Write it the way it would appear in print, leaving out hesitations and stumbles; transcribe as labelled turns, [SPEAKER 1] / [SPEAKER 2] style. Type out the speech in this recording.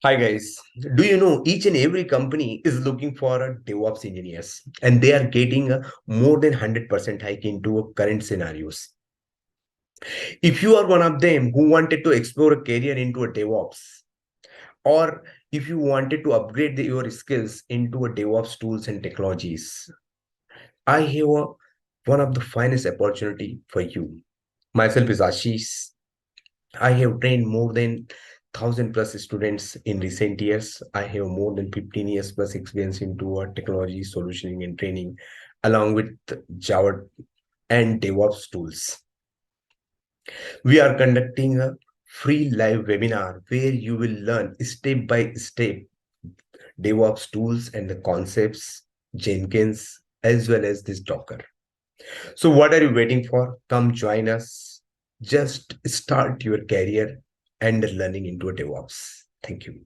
[SPEAKER 1] Hi guys, do you know each and every company is looking for a DevOps engineers and they are getting a more than 100% hike into a current scenarios. If you are one of them who wanted to explore a career into a DevOps, or if you wanted to upgrade your skills into a DevOps tools and technologies, I have one of the finest opportunity for you. Myself is Ashish. I have trained more than 1,000 plus students in recent years. I have more than 15 years plus experience into technology solutioning and training, along with Java and DevOps tools. We are conducting a free live webinar where you will learn step by step DevOps tools and the concepts, Jenkins, as well as this Docker. So, what are you waiting for? Come join us. Just start your career and learning into a DevOps. Thank you.